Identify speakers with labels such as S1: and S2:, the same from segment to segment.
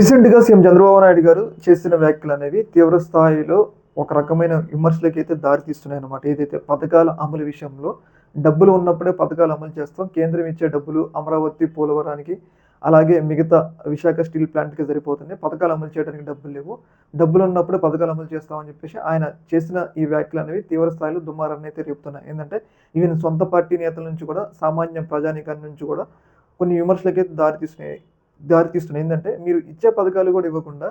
S1: రీసెంట్‌గా సీఎం చంద్రబాబు నాయుడు గారు చేసిన వ్యాఖ్యలనేవి తీవ్ర స్థాయిలో ఒక రకమైన విమర్శలకైతే దారి తీస్తున్నాయన్నమాట. ఏదైతే పథకాల అమలు విషయంలో డబ్బులు ఉన్నప్పుడే పథకాలు అమలు చేస్తాం. కేంద్రం ఇచ్చే డబ్బులు అమరావతి, పోలవరానికి అలాగే మిగతా విశాఖ స్టీల్ ప్లాంట్‌కి సరిపోతుంది. పథకాలు అమలు చేయడానికి డబ్బులు లేవు. డబ్బులున్నప్పుడే పథకాలు అమలు చేస్తామని చెప్పేసి ఆయన చేసిన ఈ వ్యాఖ్యలనేవి తీవ్ర స్థాయిలో దుమారాన్నయితే రేపుతున్నాయి. ఏందంటే ఈవెన్ సొంత పార్టీ నేతల నుంచి కూడా, సామాన్య ప్రజానీకాన్ని నుంచి కూడా కొన్ని విమర్శలకైతే దారి తీస్తున్నాయి. ఏందంటే మీరు ఇచ్చే పథకాలు గూడా ఇవ్వకుండా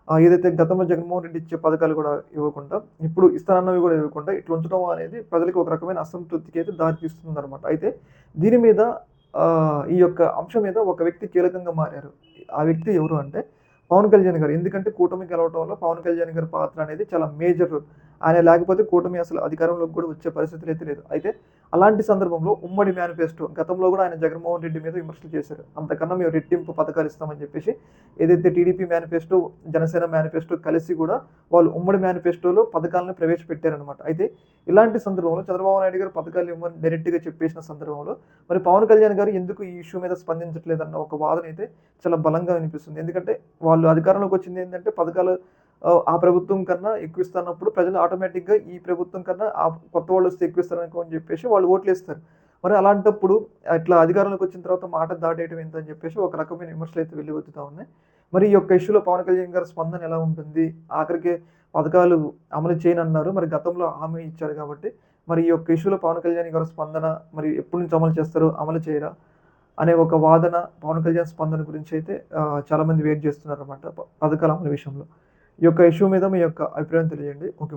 S1: ఏదైతే గతంలో జగన్మోహన్ రెడ్డి ఇచ్చే పథకాలు గూడా ఇవ్వకుండా, ఇప్పుడు ఇస్తానన్నవి గూడా ఇవ్వకుండా ఇట్లా ఉంచడం అనేది ప్రజలకి ఒక రకమైన అసంతృప్తికైతే దారి తీస్తుందనమాట. అయితే దీని మీద ఈ యొక్క అంశం మీద ఒక వ్యక్తి కీలకంగా మారారు. ఆ వ్యక్తి ఎవరు అంటే పవన్ కళ్యాణ్ గారు. ఎందుకంటే కూటమి గెలవటంలో పవన్ కళ్యాణ్ గారి పాత్ర అనేది చాలా మేజర్ రోల్. ఆయన లేకపోతే కూటమి అసలు అధికారంలోకి కూడా వచ్చే పరిస్థితులైతే లేదు. అయితే అలాంటి సందర్భంలో ఉమ్మడి మేనిఫెస్టో గతంలో గూడా ఆయన జగన్మోహన్ రెడ్డి మీద విమర్శలు చేశారు. అంతకన్నా మేము రెట్టింపు పథకాలు ఇస్తామని చెప్పేసి ఏదైతే టీడీపీ మేనిఫెస్టో, జనసేన మేనిఫెస్టో కలిసి గూడా వాళ్ళు ఉమ్మడి మేనిఫెస్టోలో పథకాలను ప్రవేశపెట్టారనమాట. అయితే ఇలాంటి సందర్భంలో చంద్రబాబు నాయుడు గారు పథకాలు ఇవ్వమని డైరెక్ట్‌గా చెప్పేసిన సందర్భంలో మరి పవన్ కళ్యాణ్ గారు ఎందుకు ఈ ఇష్యూ మీద స్పందించట్లేదన్న ఒక వాదన అయితే చాలా బలంగా వినిపిస్తుంది. ఎందుకంటే వాళ్ళు అధికారంలోకి వచ్చింది ఏంటంటే పథకాలు ఆ ప్రభుత్వం కన్నా ఎక్కువ ఇస్తున్నప్పుడు ప్రజలు ఆటోమేటిక్‌గా ఈ ప్రభుత్వం కన్నా కొత్త వాళ్ళొస్తే ఎక్కువ ఇస్తారనుకో అని చెప్పేసి వాళ్ళు ఓట్లేస్తారు. మరి అలాంటప్పుడు ఇట్లా అధికారంలోకి వచ్చిన తర్వాత మాట దాటేయడం ఏంటని చెప్పేసి ఒక రకమైన విమర్శలైతే వెల్లువెత్తుతా ఉన్నాయి. మరి ఈ యొక్క ఇష్యూలో పవన్ కళ్యాణ్ గారి స్పందన ఎలా ఉంటుంది? ఆఖరికి పథకాలు అమలు చేయనన్నారు. మరి గతంలో హామీ ఇచ్చారు కాబట్టి, మరి ఈ యొక్క ఇష్యూలో పవన్ కళ్యాణ్ గారి స్పందన మరి ఎప్పటి నుంచి అమలు చేస్తారు? అమలు చేయరా? అనే ఒక వాదన, పవన్ కళ్యాణ్ స్పందన గురించైతే చాలామంది వెయిట్ చేస్తున్నారన్నమాట. పథకాల అమలు విషయంలో. ఈ యొక్క ఇష్యూ మీద మీ యొక్క అభిప్రాయం తెలియజేయండి. ఓకే.